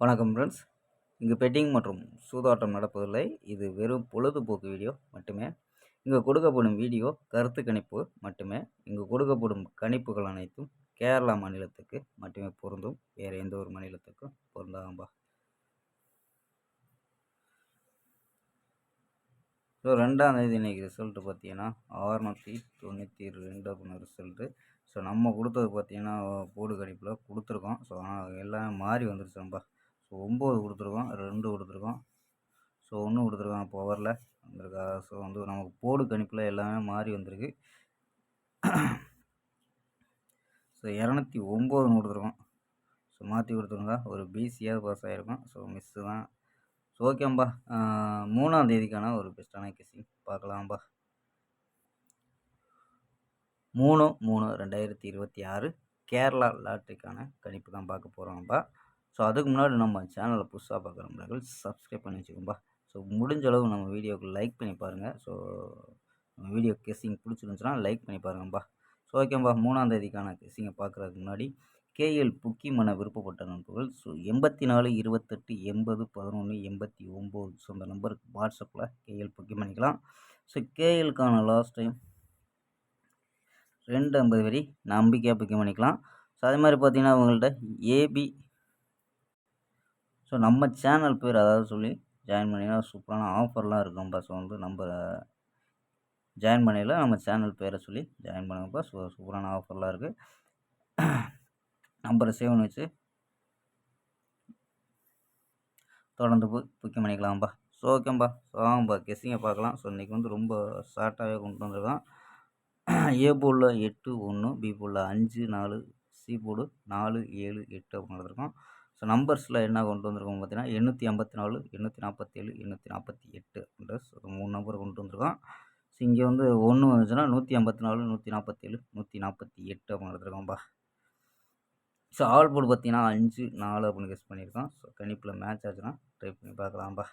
வணக்கம் ஃப்ரெண்ட்ஸ். இங்கு பெட்டிங் மற்றும் சூதாட்டம் நடப்பதில்லை. இது வெறும் பொழுதுபோக்கு வீடியோ மட்டுமே. இங்கு கொடுக்கப்படும் வீடியோ கருத்து கணிப்பு மட்டுமே. இங்கு கொடுக்கப்படும் கணிப்புகள் அனைத்தும் கேரளா மாநிலத்துக்கு மட்டுமே பொருந்தும். வேறு எந்த ஒரு மாநிலத்துக்கும் பொருந்தாம்பா. ஸோ 2ஆம் தேதி இன்றைக்கி ரிசல்ட்டு பார்த்தீங்கன்னா 692 அப்படின்னு ரிசல்ட்டு. ஸோ நம்ம கொடுத்தது பார்த்தீங்கன்னா போர்டு கணிப்பில் கொடுத்துருக்கோம். ஸோ ஆனால் எல்லாமே மாறி வந்துருச்சுப்பா. ஸோ 9 கொடுத்துருக்கோம், 2 கொடுத்துருக்கோம், ஸோ 1 கொடுத்துருக்கோம், பவரில் வந்திருக்கா. ஸோ நமக்கு போர்டு கணிப்பில் எல்லாமே மாறி வந்திருக்கு. ஸோ 209 கொடுத்துருக்கோம். ஸோ மாற்றி கொடுத்துருங்க, ஒரு பிசியாவது பாஸ் ஆகிருக்கும். ஸோ மிஸ்ஸு தான். ஸோ ஓகேம்பா. 3ஆம் தேதிக்கான ஒரு பெஸ்ட்டான கெஸ்ஸிங் பார்க்கலாம்பா. 3/3/2026 கேரளா லாட்ரிக்கான கணிப்பு தான் பார்க்க போகிறோம்ப்பா. ஸோ அதுக்கு முன்னாடி நம்ம சேனலை புதுசாக பார்க்குற நண்பர்கள் சப்ஸ்கிரைப் பண்ணி வச்சுக்கோம்பா. ஸோ முடிஞ்ச அளவு நம்ம வீடியோவுக்கு லைக் பண்ணி பாருங்கள். ஸோ நம்ம வீடியோ கெஸ்ஸிங் பிடிச்சிருந்துச்சுன்னா லைக் பண்ணி பாருங்கப்பா. ஸோ ஓகேம்பா. 3ஆம் தேதிக்கான கெஸ்ஸிங்கை பார்க்குறதுக்கு முன்னாடி கேஎல் புக்கிமன விருப்பப்பட்ட நண்பர்கள் ஸோ 84 28 80 11 89 ஸோ அந்த நம்பருக்கு வாட்ஸ்அப்பில் கேஎல் புக்கிங் பண்ணிக்கலாம். ஸோ கேஎலுக்கான லாஸ்ட் டைம் 250 வரி நம்பிக்கையாக புக்கிங் பண்ணிக்கலாம். ஸோ அதே மாதிரி பார்த்தீங்கன்னா அவங்கள்ட்ட ஏபி ஸோ நம்ம சேனல் பேர் அதாவது சொல்லி ஜாயின் பண்ணிங்கன்னா சூப்பரான ஆஃபர்லாம் இருக்கும்பா. ஸோ நம்ம ஜாயின் பண்ணியில் நம்ம சேனல் பேரை சொல்லி ஜாயின் பண்ணுங்கப்பா. ஸோ சூப்பரான ஆஃபர்லாம் இருக்குது. நம்பரை சேவ் பண்ணி வச்சு தொடர்ந்து புக்கிங் பண்ணிக்கலாம்ப்பா. ஸோ ஓகேம்பா. ஸோ ஆமாம்பா கெஸ்ஸிங்கை பார்க்கலாம். ஸோ இன்றைக்கி ரொம்ப ஷார்ட்டாகவே கொண்டு வந்திருக்கோம். ஏ போர்டில் 8 1, பி போர்டில் 5 4, சி போர்டு 4 7 8 அப்படின்னு எடுத்துருக்கோம். ஸோ நம்பர்ஸில் என்ன கொண்டு வந்திருக்கோம் பார்த்தீங்கன்னா 854 847 848 அப்படின்ற ஸோ 3 நம்பர் கொண்டு வந்திருக்கோம். ஸோ இங்கே 1 வந்துச்சுன்னா 154 147 148 அப்படின்னு எடுத்துருக்கோம்ப்பா. ஸோ ஆல் போர்டு பார்த்தீங்கன்னா 5 4 அப்படின்னு கெஸ் பண்ணியிருக்கோம். ஸோ கணிப்பில் மேட்ச் ஆச்சுன்னா ட்ரை பண்ணி பார்க்கலாம்ப்பா.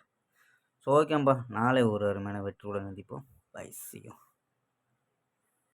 ஸோ ஓகேம்பா. நாளை ஒரு அருமையான வெற்றியுடன் சந்திப்போம். Bye, see you.